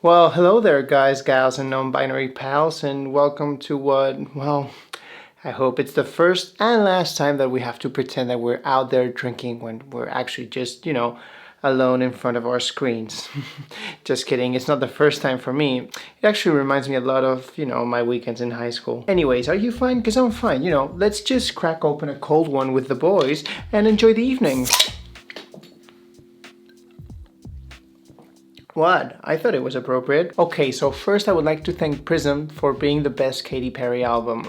Well, hello there, guys, gals, and non-binary pals, and welcome to I hope it's the first and last time that we have to pretend that we're out there drinking when we're actually just, alone in front of our screens. Just kidding, it's not the first time for me. It actually reminds me a lot of, my weekends in high school. Anyways, are you fine? Because I'm fine, let's just crack open a cold one with the boys and enjoy the evening. What? I thought it was appropriate. Okay, so first I would like to thank PRISM for being the best Katy Perry album.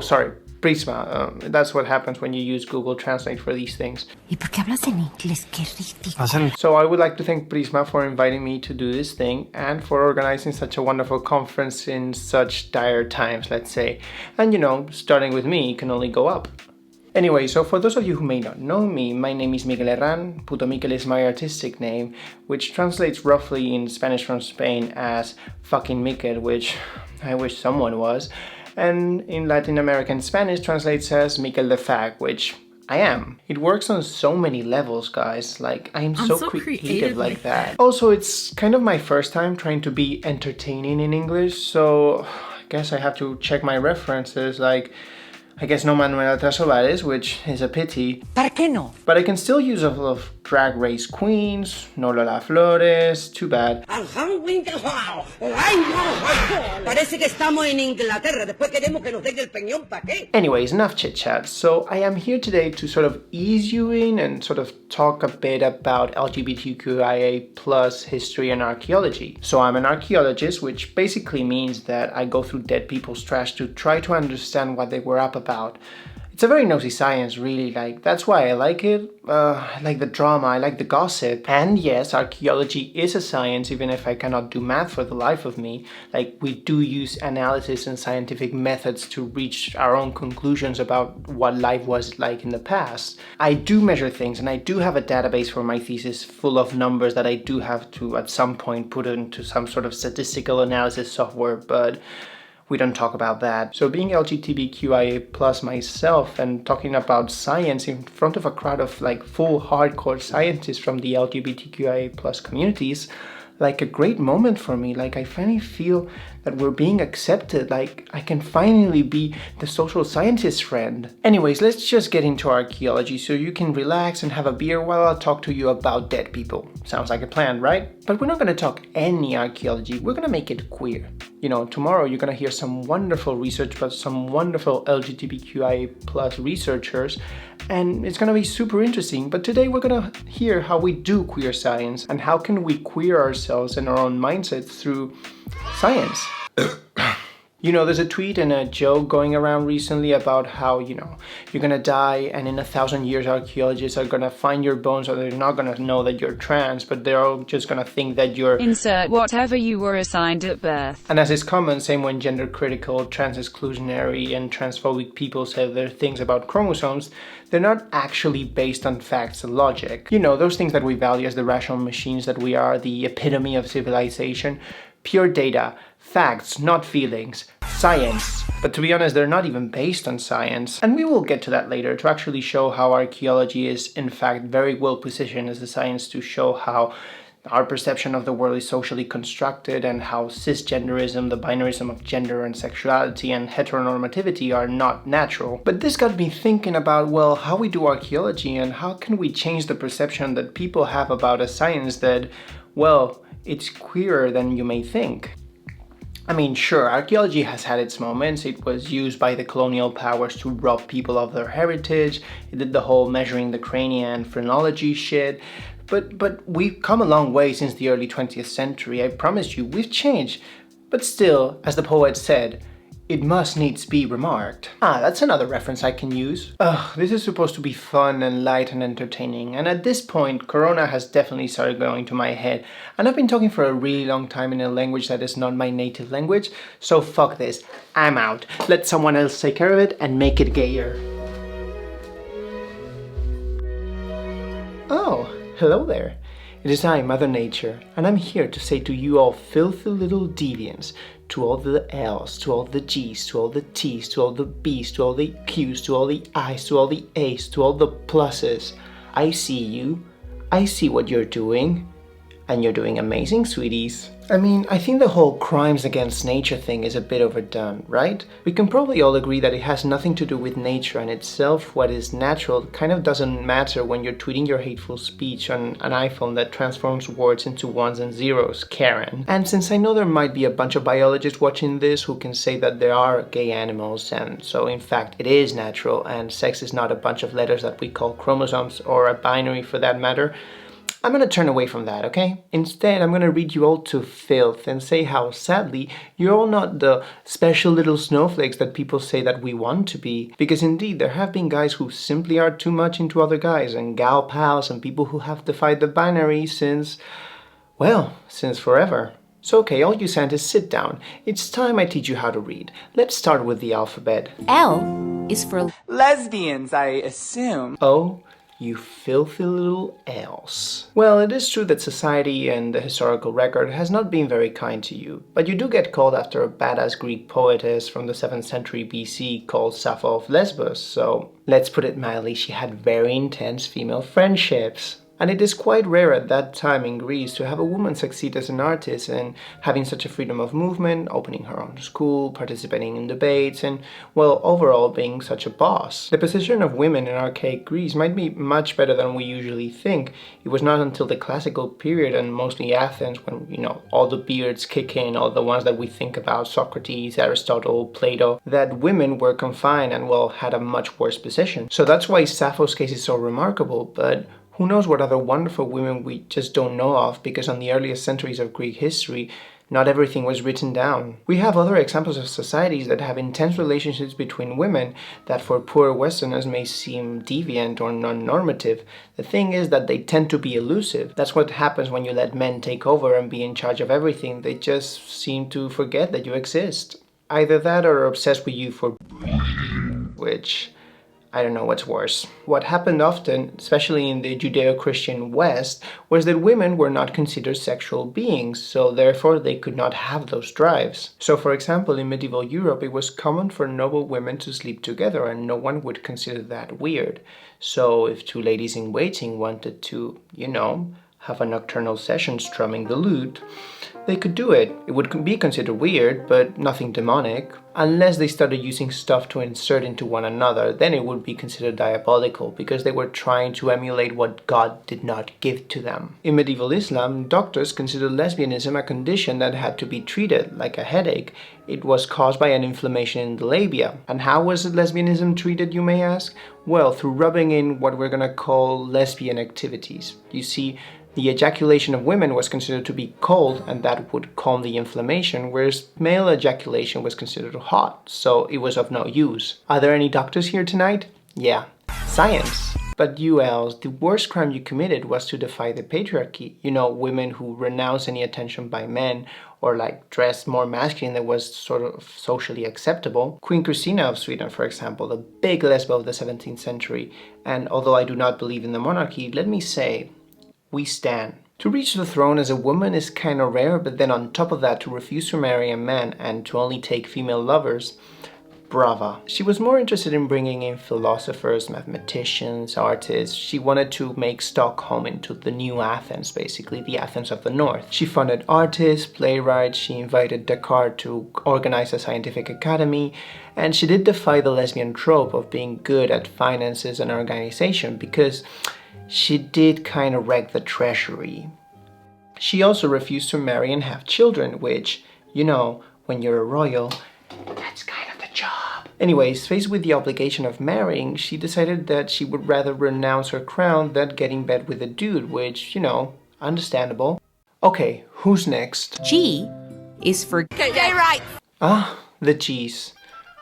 Sorry, PRISMA. That's what happens when you use Google Translate for these things. ¿Y por qué hablas en inglés? Qué ridículo. So I would like to thank PRISMA for inviting me to do this thing and for organizing such a wonderful conference in such dire times, let's say. And starting with me can only go up. Anyway, so for those of you who may not know me, my name is Miguel Herrán. Puto Miguel is my artistic name, which translates roughly in Spanish from Spain as fucking Miguel, which I wish someone was. And in Latin American Spanish translates as Miguel the Fag, which I am. It works on so many levels, guys. Like, I'm so creative like that. Also, it's kind of my first time trying to be entertaining in English, so I guess I have to check my references, like I guess no Manuela Trasovares, which is a pity. ¿Para qué no? But I can still use a lot of Drag Race Queens, No Lola Flores, too bad. Parece que estamos en Inglaterra. Después queremos que nos den el peñón, ¿para qué? Anyways, enough chit chat. So I am here today to sort of ease you in and sort of talk a bit about LGBTQIA plus history and archaeology. So I'm an archaeologist, which basically means that I go through dead people's trash to try to understand what they were up about. It's a very nosy science, really. Like, that's why I like it. I like the drama, I like the gossip. And yes, archaeology is a science, even if I cannot do math for the life of me. Like, we do use analysis and scientific methods to reach our own conclusions about what life was like in the past. I do measure things, and I do have a database for my thesis full of numbers that I do have to, at some point, put into some sort of statistical analysis software, but we don't talk about that. So being LGBTQIA plus myself and talking about science in front of a crowd of like full hardcore scientists from the LGBTQIA plus communities, like a great moment for me. Like, I finally feel that we're being accepted. Like, I can finally be the social scientist friend. Anyways, let's just get into archaeology so you can relax and have a beer while I'll talk to you about dead people. Sounds like a plan, right? But we're not gonna talk any archaeology, we're gonna make it queer. Tomorrow you're gonna hear some wonderful research by some wonderful LGBTQIA plus researchers, and it's gonna be super interesting. But today we're gonna hear how we do queer science and how can we queer ourselves and our own mindsets through science. There's a tweet and a joke going around recently about how, you're gonna die and in 1,000 years archaeologists are gonna find your bones, or they're not gonna know that you're trans, but they're all just gonna think that you're insert whatever you were assigned at birth. And as is common, same when gender critical, trans exclusionary and transphobic people say their things about chromosomes, they're not actually based on facts and logic. Those things that we value as the rational machines that we are, the epitome of civilization. Pure data, facts, not feelings, science. But to be honest, they're not even based on science. And we will get to that later to actually show how archaeology is in fact very well positioned as a science to show how our perception of the world is socially constructed and how cisgenderism, the binarism of gender and sexuality and heteronormativity are not natural. But this got me thinking about, how we do archaeology and how can we change the perception that people have about a science that, it's queerer than you may think. I mean, sure, archaeology has had its moments. It was used by the colonial powers to rob people of their heritage. It did the whole measuring the crania and phrenology shit. But we've come a long way since the early 20th century. I promise you, we've changed. But still, as the poet said, it must needs be remarked. That's another reference I can use. This is supposed to be fun and light and entertaining, and at this point, Corona has definitely started going to my head, and I've been talking for a really long time in a language that is not my native language, so fuck this, I'm out. Let someone else take care of it and make it gayer. Oh, hello there. It is I, Mother Nature, and I'm here to say to you all filthy little deviants, to all the L's, to all the G's, to all the T's, to all the B's, to all the Q's, to all the I's, to all the A's, to all the pluses. I see you, I see what you're doing, and you're doing amazing, sweeties. I mean, I think the whole crimes against nature thing is a bit overdone, right? We can probably all agree that it has nothing to do with nature and itself. What is natural kind of doesn't matter when you're tweeting your hateful speech on an iPhone that transforms words into ones and zeros, Karen. And since I know there might be a bunch of biologists watching this who can say that there are gay animals, and so in fact it is natural and sex is not a bunch of letters that we call chromosomes or a binary for that matter, I'm gonna turn away from that, okay? Instead, I'm gonna read you all to filth and say how, sadly, you're all not the special little snowflakes that people say that we want to be. Because indeed, there have been guys who simply are too much into other guys, and gal pals, and people who have defied the binary since, well, since forever. So okay, all you scientists, sit down. It's time I teach you how to read. Let's start with the alphabet. L is for lesbians, I assume. Oh, you filthy little L's. Well, it is true that society and the historical record has not been very kind to you, but you do get called after a badass Greek poetess from the 7th century BC called Sappho of Lesbos, so let's put it mildly, she had very intense female friendships. And it is quite rare at that time in Greece to have a woman succeed as an artist and having such a freedom of movement, opening her own school, participating in debates, and, well, overall being such a boss. The position of women in archaic Greece might be much better than we usually think. It was not until the classical period and mostly Athens when, all the beards kick in, all the ones that we think about, Socrates, Aristotle, Plato, that women were confined and, well, had a much worse position. So that's why Sappho's case is so remarkable, but who knows what other wonderful women we just don't know of, because on the earliest centuries of Greek history, not everything was written down. We have other examples of societies that have intense relationships between women that for poor Westerners may seem deviant or non-normative. The thing is that they tend to be elusive. That's what happens when you let men take over and be in charge of everything. They just seem to forget that you exist. Either that or are obsessed with you for which I don't know what's worse. What happened often, especially in the Judeo-Christian West, was that women were not considered sexual beings, so therefore they could not have those drives. So for example, in medieval Europe, it was common for noble women to sleep together and no one would consider that weird. So if two ladies in waiting wanted to, have a nocturnal session strumming the lute, they could do it. It would be considered weird, but nothing demonic. Unless they started using stuff to insert into one another, then it would be considered diabolical, because they were trying to emulate what God did not give to them. In medieval Islam, doctors considered lesbianism a condition that had to be treated, like a headache. It was caused by an inflammation in the labia. And how was lesbianism treated, you may ask? Well, through rubbing in what we're gonna call lesbian activities. You see, the ejaculation of women was considered to be cold, and that would calm the inflammation, whereas male ejaculation was considered hot, so it was of no use. Are there any doctors here tonight? Yeah, science. But you Els, the worst crime you committed was to defy the patriarchy. Women who renounce any attention by men, or dressed more masculine than was sort of socially acceptable. Queen Christina of Sweden, for example, the big lesbo of the 17th century. And although I do not believe in the monarchy, let me say, we stand. To reach the throne as a woman is kinda rare, but then on top of that, to refuse to marry a man and to only take female lovers, brava. She was more interested in bringing in philosophers, mathematicians, artists. She wanted to make Stockholm into the new Athens, basically, the Athens of the North. She funded artists, playwrights, she invited Descartes to organize a scientific academy, and she did defy the lesbian trope of being good at finances and organization, because she did kind of wreck the treasury. She also refused to marry and have children, which, when you're a royal, that's kind of the job. Anyways, faced with the obligation of marrying, she decided that she would rather renounce her crown than get in bed with a dude, which, understandable. Okay, who's next? G is for Gay rights. Ah, the G's.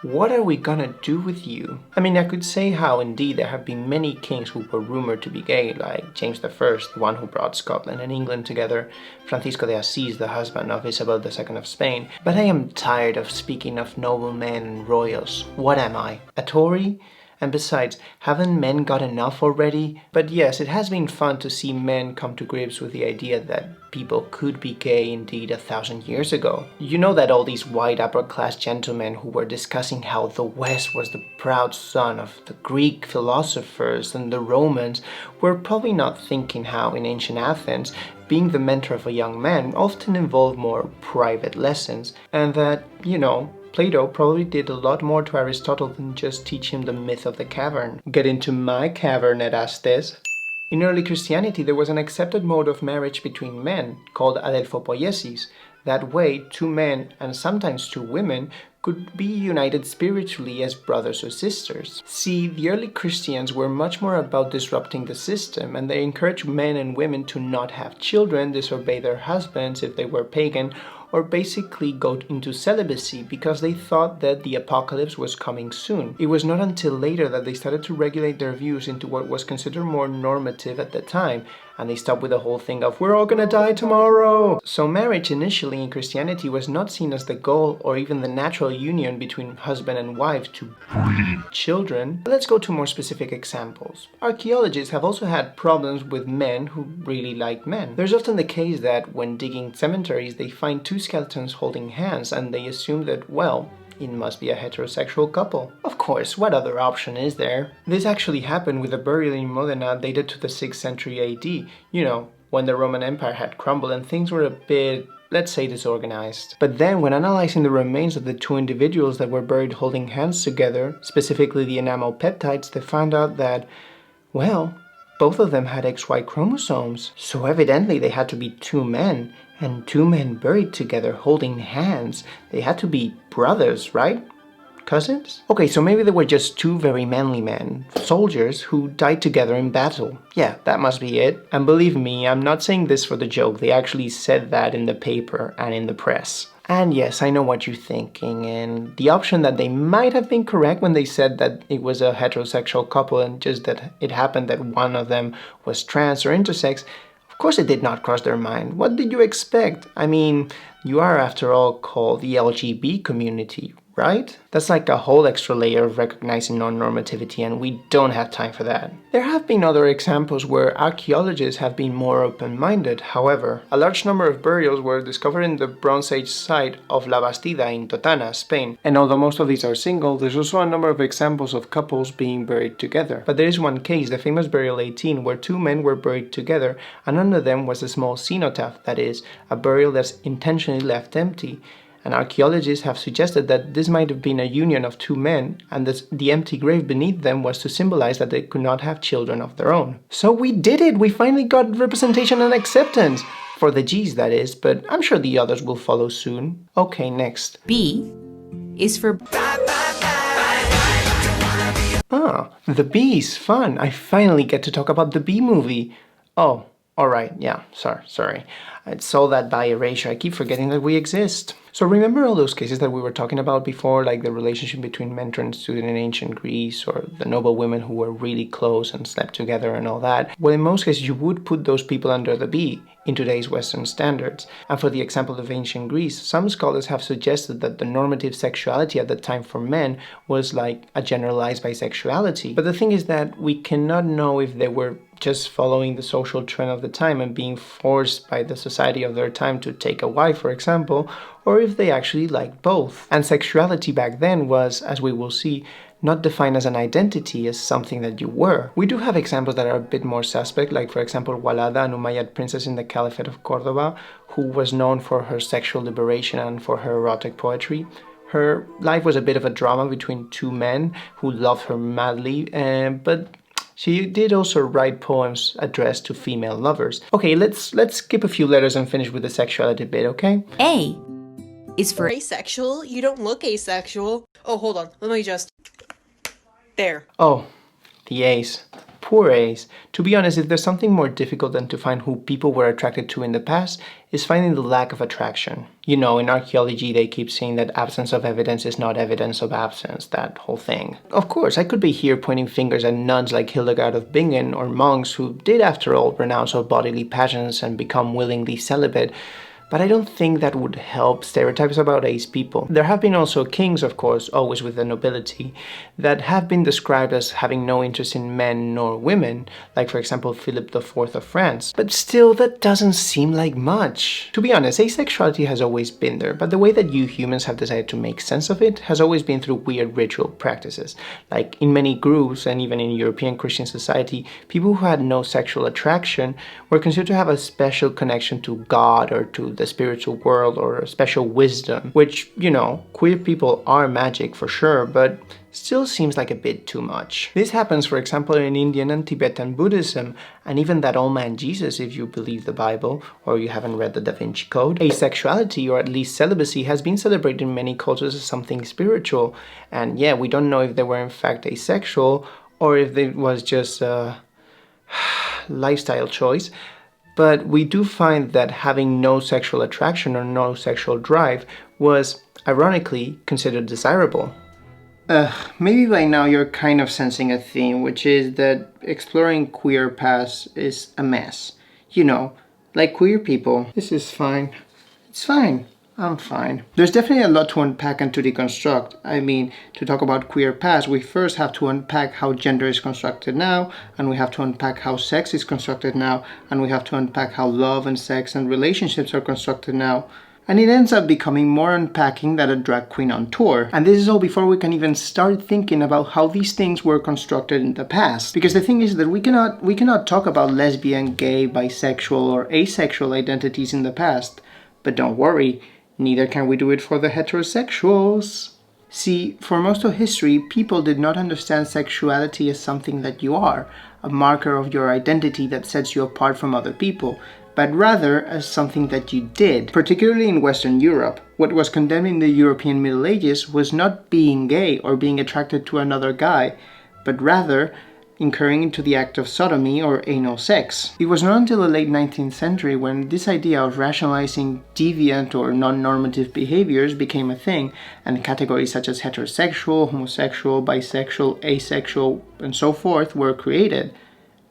What are we gonna do with you? I mean, I could say how indeed there have been many kings who were rumored to be gay, like James I, the one who brought Scotland and England together, Francisco de Assis, the husband of Isabel II of Spain, but I am tired of speaking of noblemen and royals. What am I? A Tory? And besides, haven't men got enough already? But yes, it has been fun to see men come to grips with the idea that people could be gay indeed 1,000 years ago. You know that all these white upper-class gentlemen who were discussing how the West was the proud son of the Greek philosophers and the Romans were probably not thinking how in ancient Athens, being the mentor of a young man often involved more private lessons, and that, you know, Plato probably did a lot more to Aristotle than just teach him the myth of the cavern. Get into my cavern, Erastes. In early Christianity, there was an accepted mode of marriage between men called adelphopoiesis. That way, two men, and sometimes two women, could be united spiritually as brothers or sisters. See, the early Christians were much more about disrupting the system, and they encouraged men and women to not have children, disobey their husbands if they were pagan, or basically go into celibacy because they thought that the apocalypse was coming soon. It was not until later that they started to regulate their views into what was considered more normative at the time, and they stopped with the whole thing of we're all gonna die tomorrow. So marriage initially in Christianity was not seen as the goal or even the natural union between husband and wife to breed children. Let's go to more specific examples. Archaeologists have also had problems with men who really like men. There's often the case that when digging cemeteries they find two skeletons holding hands and they assume that, well, it must be a heterosexual couple. Of course, what other option is there? This actually happened with a burial in Modena dated to the 6th century AD, you know, when the Roman Empire had crumbled and things were a bit, let's say, disorganized. But then, when analyzing the remains of the two individuals that were buried holding hands together, specifically the enamel peptides, they found out that, well, both of them had XY chromosomes. So evidently they had to be two men, and two men buried together holding hands. They had to be brothers, right? Cousins? Okay, so maybe they were just two very manly men, soldiers, who died together in battle. Yeah, that must be it. And believe me, I'm not saying this for the joke, they actually said that in the paper and in the press. And yes, I know what you're thinking, and the option that they might have been correct when they said that it was a heterosexual couple and just that it happened that one of them was trans or intersex, of course it did not cross their mind. What did you expect? I mean, you are after all called the LGB community, right? That's like a whole extra layer of recognizing non-normativity, and we don't have time for that. There have been other examples where archaeologists have been more open-minded. However, a large number of burials were discovered in the Bronze Age site of La Bastida in Totana, Spain. And although most of these are single, there's also a number of examples of couples being buried together. But there is one case, the famous Burial 18, where two men were buried together, and under them was a small cenotaph, that is, a burial that's intentionally left empty. And archaeologists have suggested that this might have been a union of two men, and the empty grave beneath them was to symbolize that they could not have children of their own. So we did it! We finally got representation and acceptance! For the G's, that is, but I'm sure the others will follow soon. Okay, next. B is for Ah, the Bees, fun! I finally get to talk about the Bee movie. Oh, alright, yeah, sorry. It's all that by erasure, I keep forgetting that we exist. So remember all those cases that we were talking about before, like the relationship between mentor and student in ancient Greece, or the noble women who were really close and slept together and all that? Well, in most cases, you would put those people under the B in today's Western standards. And for the example of ancient Greece, some scholars have suggested that the normative sexuality at the time for men was like a generalized bisexuality. But the thing is that we cannot know if they were just following the social trend of the time and being forced by the society of their time to take a wife, for example, or if they actually liked both. And sexuality back then was, as we will see, not defined as an identity, as something that you were. We do have examples that are a bit more suspect, like for example Walada, an Umayyad princess in the Caliphate of Cordoba, who was known for her sexual liberation and for her erotic poetry. Her life was a bit of a drama between two men who loved her madly, but she did also write poems addressed to female lovers. Okay, let's skip a few letters and finish with the sexuality bit, okay? A is for Asexual? You don't look asexual. Oh, hold on. Let me just... There. Oh, the A's. Poor A's. To be honest, if there's something more difficult than to find who people were attracted to in the past, is finding the lack of attraction. You know, in archaeology they keep saying that absence of evidence is not evidence of absence, that whole thing. Of course, I could be here pointing fingers at nuns like Hildegard of Bingen or monks who did after all renounce all bodily passions and become willingly celibate, but I don't think that would help stereotypes about ace people. There have been also kings, of course, always with the nobility, that have been described as having no interest in men nor women, like for example Philip IV of France. But still, that doesn't seem like much. To be honest, asexuality has always been there, but the way that you humans have decided to make sense of it has always been through weird ritual practices. Like in many groups, and even in European Christian society, people who had no sexual attraction were considered to have a special connection to God or to the spiritual world or a special wisdom, which, you know, queer people are magic for sure, but still seems like a bit too much. This happens, for example, in Indian and Tibetan Buddhism, and even that old man Jesus, if you believe the Bible, or you haven't read the Da Vinci Code. Asexuality, or at least celibacy, has been celebrated in many cultures as something spiritual, and yeah, we don't know if they were in fact asexual, or if it was just a lifestyle choice, but we do find that having no sexual attraction or no sexual drive was, ironically, considered desirable. Maybe by now you're kind of sensing a theme, which is that exploring queer paths is a mess. You know, like queer people. This is fine. It's fine. I'm fine. There's definitely a lot to unpack and to deconstruct. I mean, to talk about queer paths, we first have to unpack how gender is constructed now, and we have to unpack how sex is constructed now, and we have to unpack how love and sex and relationships are constructed now. And it ends up becoming more unpacking than a drag queen on tour. And this is all before we can even start thinking about how these things were constructed in the past. Because the thing is that we cannot talk about lesbian, gay, bisexual, or asexual identities in the past. But don't worry, neither can we do it for the heterosexuals. See, for most of history, people did not understand sexuality as something that you are, a marker of your identity that sets you apart from other people, but rather as something that you did. Particularly in Western Europe, what was condemned in the European Middle Ages was not being gay or being attracted to another guy, but rather incurring into the act of sodomy or anal sex. It was not until the late 19th century when this idea of rationalizing deviant or non-normative behaviors became a thing, and categories such as heterosexual, homosexual, bisexual, asexual, and so forth were created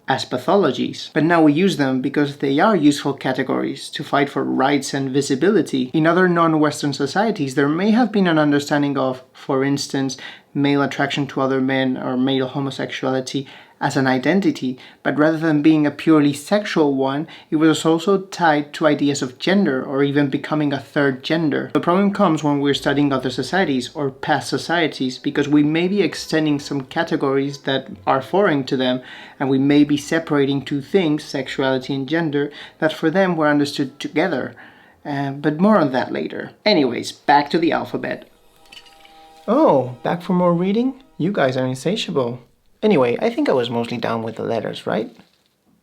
as pathologies. But now we use them because they are useful categories to fight for rights and visibility. In other non-Western societies, there may have been an understanding of, for instance, male attraction to other men or male homosexuality as an identity, but rather than being a purely sexual one, it was also tied to ideas of gender or even becoming a third gender. The problem comes when we're studying other societies or past societies, because we may be extending some categories that are foreign to them, and we may be separating two things, sexuality and gender, that for them were understood together. But more on that later. Anyways, back to the alphabet. Oh, back for more reading? You guys are insatiable. Anyway, I think I was mostly down with the letters, right?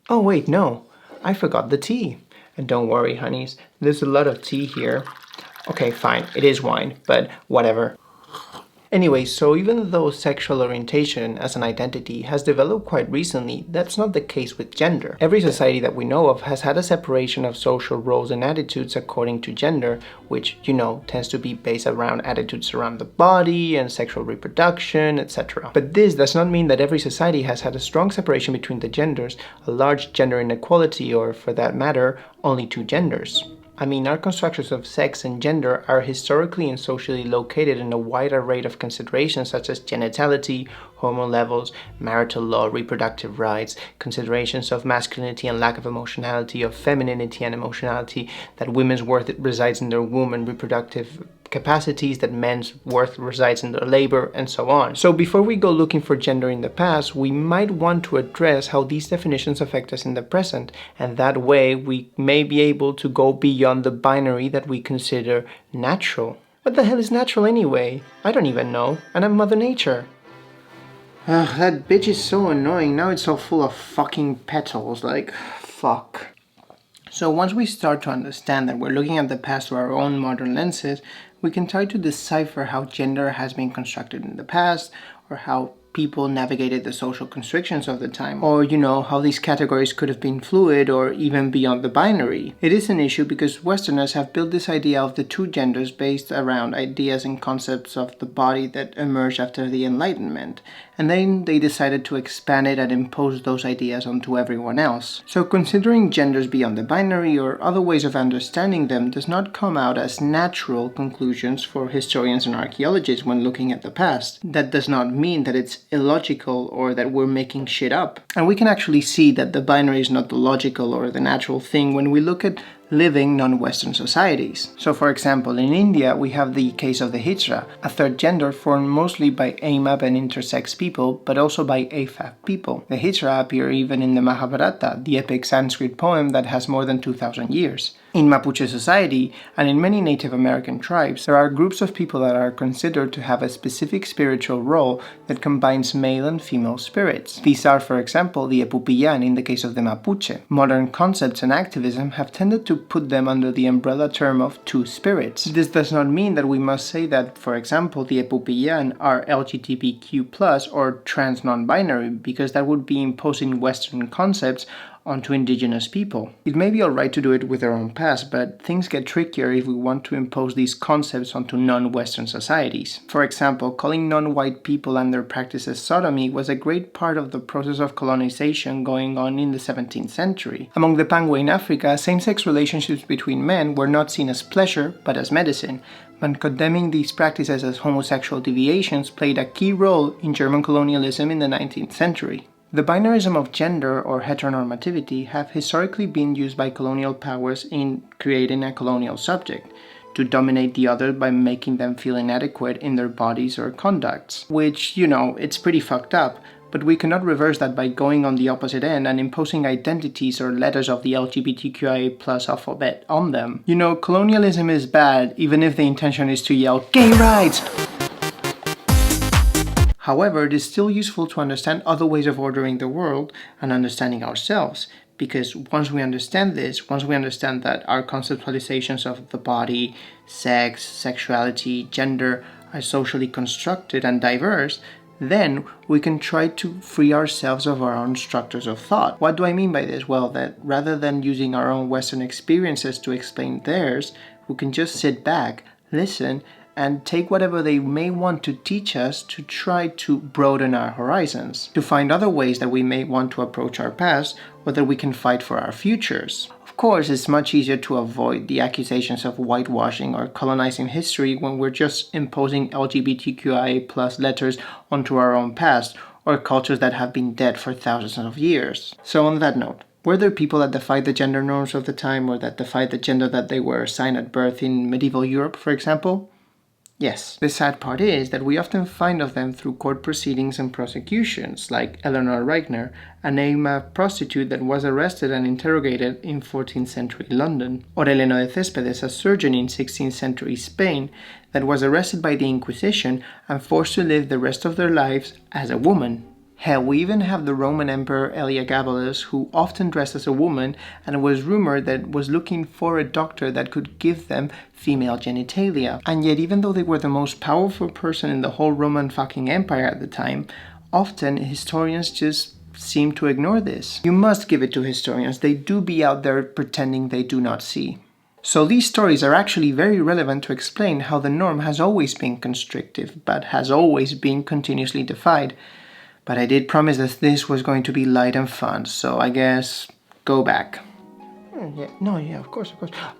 Oh wait, no, I forgot the tea. And don't worry, honeys, there's a lot of tea here. Okay, fine, it is wine, but whatever. Anyway, so even though sexual orientation as an identity has developed quite recently, that's not the case with gender. Every society that we know of has had a separation of social roles and attitudes according to gender, which, you know, tends to be based around attitudes around the body and sexual reproduction, etc. But this does not mean that every society has had a strong separation between the genders, a large gender inequality, or for that matter, only two genders. I mean, our constructions of sex and gender are historically and socially located in a wide array of considerations such as genitality, hormone levels, marital law, reproductive rights, considerations of masculinity and lack of emotionality, of femininity and emotionality, that women's worth resides in their womb and reproductive capacities, that men's worth resides in their labor, and so on. So before we go looking for gender in the past, we might want to address how these definitions affect us in the present, and that way we may be able to go beyond the binary that we consider natural. What the hell is natural anyway? I don't even know, and I'm Mother Nature. Ugh, that bitch is so annoying. Now it's so full of fucking petals, like, fuck. So once we start to understand that we're looking at the past through our own modern lenses, we can try to decipher how gender has been constructed in the past, or how people navigated the social constrictions of the time, or, how these categories could have been fluid or even beyond the binary. It is an issue because Westerners have built this idea of the two genders based around ideas and concepts of the body that emerged after the Enlightenment, and then they decided to expand it and impose those ideas onto everyone else. So considering genders beyond the binary or other ways of understanding them does not come out as natural conclusions for historians and archaeologists when looking at the past. That does not mean that it's illogical or that we're making shit up. And we can actually see that the binary is not the logical or the natural thing when we look at living non-Western societies. So for example, in India we have the case of the Hijra, a third gender formed mostly by AMAB and intersex people, but also by AFAB people. The Hijra appear even in the Mahabharata, the epic Sanskrit poem that has more than 2,000 years. In Mapuche society, and in many Native American tribes, there are groups of people that are considered to have a specific spiritual role that combines male and female spirits. These are, for example, the Epupillan in the case of the Mapuche. Modern concepts and activism have tended to put them under the umbrella term of two spirits. This does not mean that we must say that, for example, the Epupillan are LGBTQ+ or trans non-binary, because that would be imposing Western concepts onto indigenous people. It may be alright to do it with their own past, but things get trickier if we want to impose these concepts onto non-Western societies. For example, calling non-white people and their practices sodomy was a great part of the process of colonization going on in the 17th century. Among the Pangwe in Africa, same-sex relationships between men were not seen as pleasure, but as medicine, and condemning these practices as homosexual deviations played a key role in German colonialism in the 19th century. The binarism of gender or heteronormativity have historically been used by colonial powers in creating a colonial subject, to dominate the other by making them feel inadequate in their bodies or conducts. Which, it's pretty fucked up, but we cannot reverse that by going on the opposite end and imposing identities or letters of the LGBTQIA+ alphabet on them. Colonialism is bad, even if the intention is to yell, "Gay rights!" However, it is still useful to understand other ways of ordering the world and understanding ourselves, because once we understand this, once we understand that our conceptualizations of the body, sex, sexuality, gender are socially constructed and diverse, then we can try to free ourselves of our own structures of thought. What do I mean by this? Well, that rather than using our own Western experiences to explain theirs, we can just sit back, listen, and take whatever they may want to teach us to try to broaden our horizons, to find other ways that we may want to approach our past or that we can fight for our futures. Of course, it's much easier to avoid the accusations of whitewashing or colonizing history when we're just imposing LGBTQIA+ letters onto our own past or cultures that have been dead for thousands of years. So on that note, were there people that defied the gender norms of the time or that defied the gender that they were assigned at birth in medieval Europe, for example? Yes. The sad part is that we often find of them through court proceedings and prosecutions, like Eleanor Reichner, an AMA prostitute that was arrested and interrogated in 14th century London, or Elena de Céspedes, a surgeon in 16th century Spain, that was arrested by the Inquisition and forced to live the rest of their lives as a woman. Hell, we even have the Roman Emperor Elagabalus, who often dressed as a woman and was rumored that was looking for a doctor that could give them female genitalia. And yet, even though they were the most powerful person in the whole Roman fucking Empire at the time, often historians just seem to ignore this. You must give it to historians. They do be out there pretending they do not see. So these stories are actually very relevant to explain how the norm has always been constrictive, but has always been continuously defied. But I did promise that this was going to be light and fun, so I guess go back. Yeah, of course.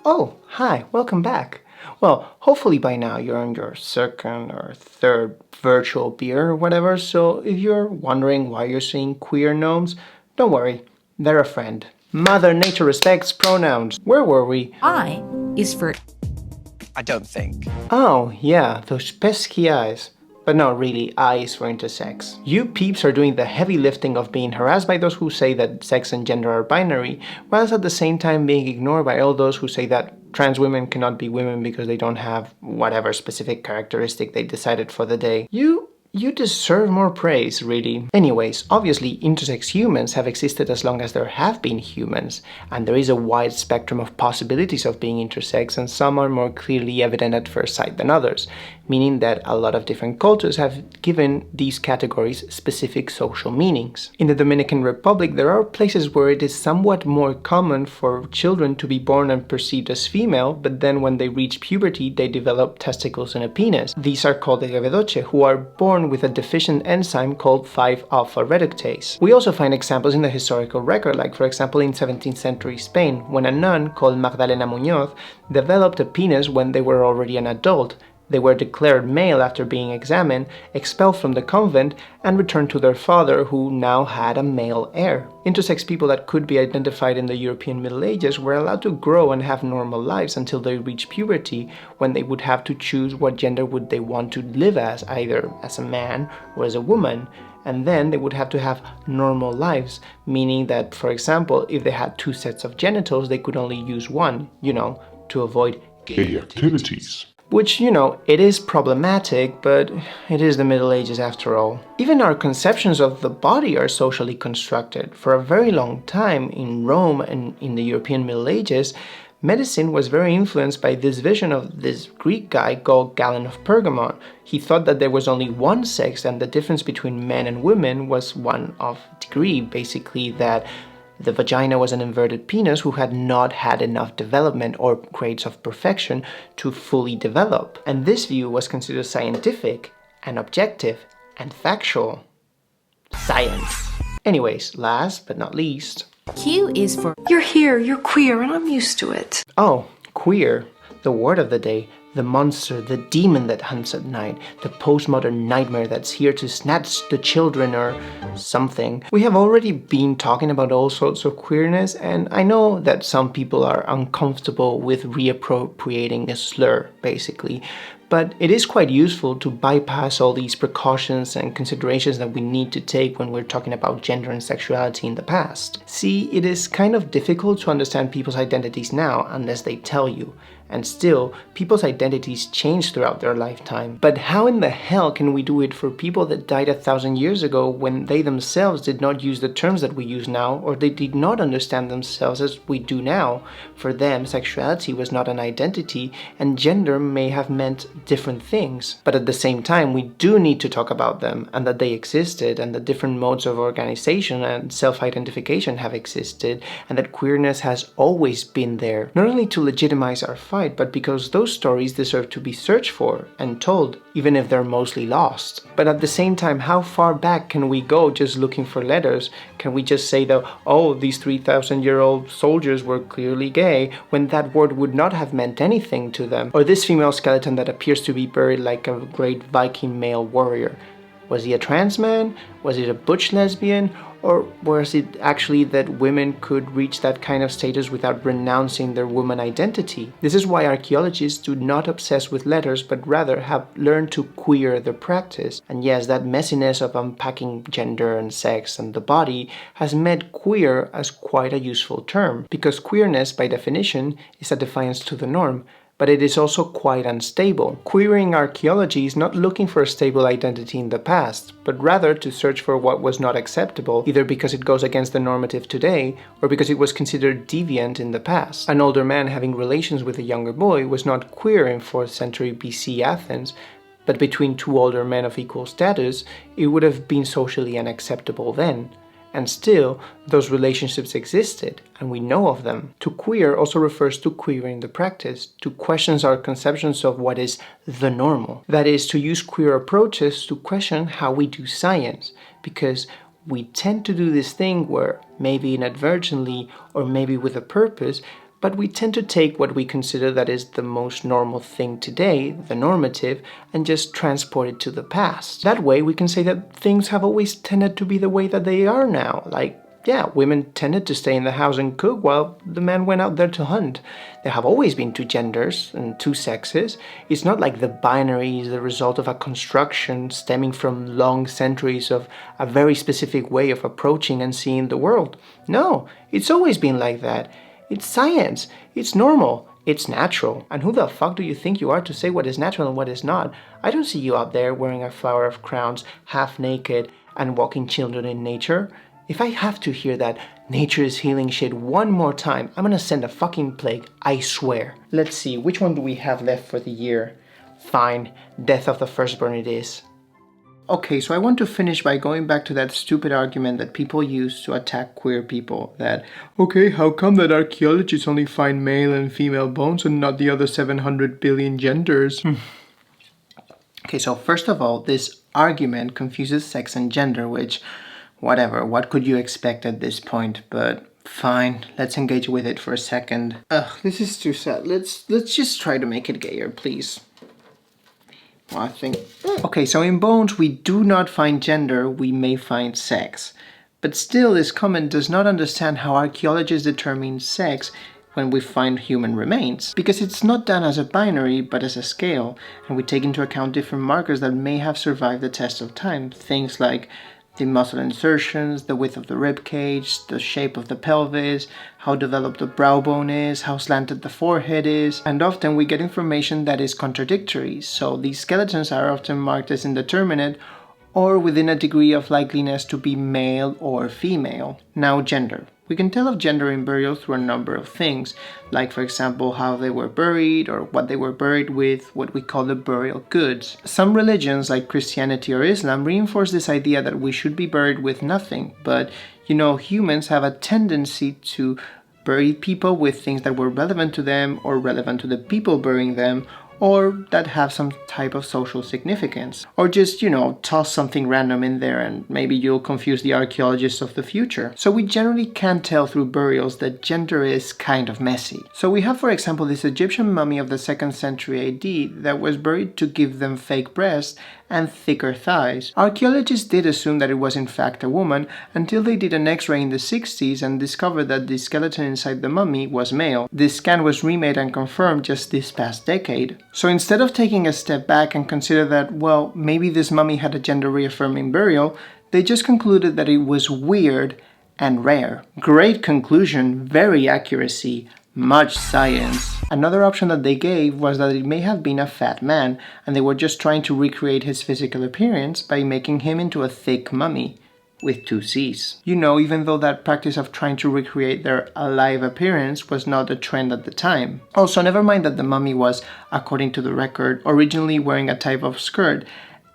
Oh, hi, welcome back. Well, hopefully by now you're on your second or third virtual beer or whatever, so if you're wondering why you're seeing queer gnomes, don't worry, they're a friend. Mother Nature respects pronouns. Where were we? I is for... I don't think. Oh, yeah, those pesky eyes. But no, really, I is for intersex. You peeps are doing the heavy lifting of being harassed by those who say that sex and gender are binary, whilst at the same time being ignored by all those who say that trans women cannot be women because they don't have whatever specific characteristic they decided for the day. You You deserve more praise, really. Anyways, obviously, intersex humans have existed as long as there have been humans, and there is a wide spectrum of possibilities of being intersex, and some are more clearly evident at first sight than others, meaning that a lot of different cultures have given these categories specific social meanings. In the Dominican Republic, there are places where it is somewhat more common for children to be born and perceived as female, but then when they reach puberty, they develop testicles and a penis. These are called agvedoce, who are born with a deficient enzyme called 5-alpha reductase. We also find examples in the historical record, like for example in 17th century Spain, when a nun called Magdalena Muñoz developed a penis when they were already an adult. They were declared male after being examined, expelled from the convent, and returned to their father, who now had a male heir. Intersex people that could be identified in the European Middle Ages were allowed to grow and have normal lives until they reached puberty, when they would have to choose what gender would they want to live as, either as a man or as a woman. And then they would have to have normal lives, meaning that, for example, if they had two sets of genitals, they could only use one, to avoid gay activities. Which, it is problematic, but it is the Middle Ages after all. Even our conceptions of the body are socially constructed. For a very long time in Rome and in the European Middle Ages, medicine was very influenced by this vision of this Greek guy called Galen of Pergamon. He thought that there was only one sex and the difference between men and women was one of degree, basically that the vagina was an inverted penis who had not had enough development or grades of perfection to fully develop. And this view was considered scientific and objective and factual. Science. Anyways, last but not least, Q is for You're here, you're queer, and I'm used to it. Oh, queer. The word of the day. The monster, the demon that hunts at night, the postmodern nightmare that's here to snatch the children or something. We have already been talking about all sorts of queerness, and I know that some people are uncomfortable with reappropriating a slur, basically, but it is quite useful to bypass all these precautions and considerations that we need to take when we're talking about gender and sexuality in the past. See, it is kind of difficult to understand people's identities now unless they tell you. And still, people's identities change throughout their lifetime. But how in the hell can we do it for people that died 1,000 years ago when they themselves did not use the terms that we use now, or they did not understand themselves as we do now? For them, sexuality was not an identity, and gender may have meant different things. But at the same time, we do need to talk about them, and that they existed, and that different modes of organization and self-identification have existed, and that queerness has always been there, not only to legitimize our fight, but because those stories deserve to be searched for and told, even if they're mostly lost. But at the same time, how far back can we go just looking for letters? Can we just say that, oh, these 3,000-year-old soldiers were clearly gay, when that word would not have meant anything to them? Or this female skeleton that appears to be buried like a great Viking male warrior. Was he a trans man? Was it a butch lesbian? Or was it actually that women could reach that kind of status without renouncing their woman identity? This is why archaeologists do not obsess with letters, but rather have learned to queer the practice. And yes, that messiness of unpacking gender and sex and the body has made queer as quite a useful term, because queerness, by definition, is a defiance to the norm. But it is also quite unstable. Queering archaeology is not looking for a stable identity in the past, but rather to search for what was not acceptable, either because it goes against the normative today, or because it was considered deviant in the past. An older man having relations with a younger boy was not queer in 4th century BC Athens, but between two older men of equal status, it would have been socially unacceptable then. And still, those relationships existed, and we know of them. To queer also refers to queering the practice, to question our conceptions of what is the normal. That is, to use queer approaches to question how we do science, because we tend to do this thing where, maybe inadvertently or maybe with a purpose, but we tend to take what we consider that is the most normal thing today, the normative, and just transport it to the past. That way we can say that things have always tended to be the way that they are now. Like, yeah, women tended to stay in the house and cook while the men went out there to hunt. There have always been two genders and two sexes. It's not like the binary is the result of a construction stemming from long centuries of a very specific way of approaching and seeing the world. No, it's always been like that. It's science, it's normal, It's natural. And who the fuck do you think you are to say what is natural and what is not? I don't see you out there wearing a flower of crowns, half naked, and walking children in nature. If I have to hear that nature is healing shit one more time, I'm gonna send a fucking plague, I swear. Let's see, which one do we have left for the year? Fine, death of the firstborn it is. Okay, so I want to finish by going back to that stupid argument that people use to attack queer people, that, okay, how come that archaeologists only find male and female bones and not the other 700 billion genders? Okay, so first of all, this argument confuses sex and gender, which, whatever, what could you expect at this point? But fine, let's engage with it for a second. Ugh, this is too sad. Let's just try to make it gayer, please. Well, I think... Okay, so in bones we do not find gender, we may find sex. But still, this comment does not understand how archaeologists determine sex when we find human remains, because it's not done as a binary but as a scale, and we take into account different markers that may have survived the test of time, things like the muscle insertions, the width of the rib cage, the shape of the pelvis, how developed the brow bone is, how slanted the forehead is, and often we get information that is contradictory, so these skeletons are often marked as indeterminate or within a degree of likeliness to be male or female. Now, gender. We can tell of gender in burial through a number of things, like for example how they were buried or what they were buried with, what we call the burial goods. Some religions like Christianity or Islam reinforce this idea that we should be buried with nothing, but you know, humans have a tendency to bury people with things that were relevant to them or relevant to the people burying them, or that have some type of social significance. Or just, you know, toss something random in there and maybe you'll confuse the archaeologists of the future. So we generally can tell through burials that gender is kind of messy. So we have, for example, this Egyptian mummy of the 2nd century AD that was buried to give them fake breasts and thicker thighs. Archaeologists did assume that it was in fact a woman until they did an X-ray in the 60s and discovered that the skeleton inside the mummy was male. This scan was remade and confirmed just this past decade. So instead of taking a step back and consider that, well, maybe this mummy had a gender-reaffirming burial, they just concluded that it was weird and rare. Great conclusion, very accuracy, much science. Another option that they gave was that it may have been a fat man and they were just trying to recreate his physical appearance by making him into a thick mummy with 2 C's. You know, even though that practice of trying to recreate their alive appearance was not a trend at the time. Also, never mind that the mummy was, according to the record, originally wearing a type of skirt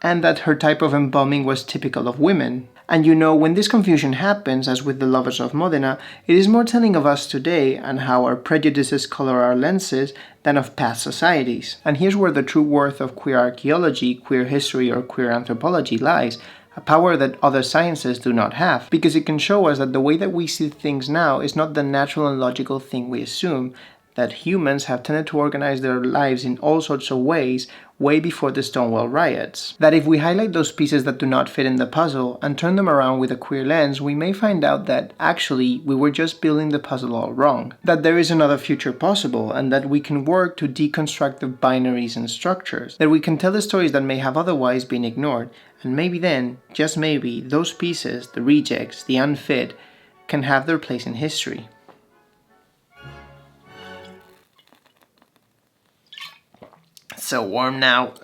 and that her type of embalming was typical of women. And you know, when this confusion happens, as with the lovers of Modena, it is more telling of us today and how our prejudices color our lenses than of past societies. And here's where the true worth of queer archaeology, queer history, or queer anthropology lies, a power that other sciences do not have, because it can show us that the way that we see things now is not the natural and logical thing we assume, that humans have tended to organize their lives in all sorts of ways way before the Stonewall riots. That if we highlight those pieces that do not fit in the puzzle and turn them around with a queer lens, we may find out that actually we were just building the puzzle all wrong. That there is another future possible and that we can work to deconstruct the binaries and structures. That we can tell the stories that may have otherwise been ignored, and maybe then, just maybe, those pieces, the rejects, the unfit, can have their place in history. So warm now.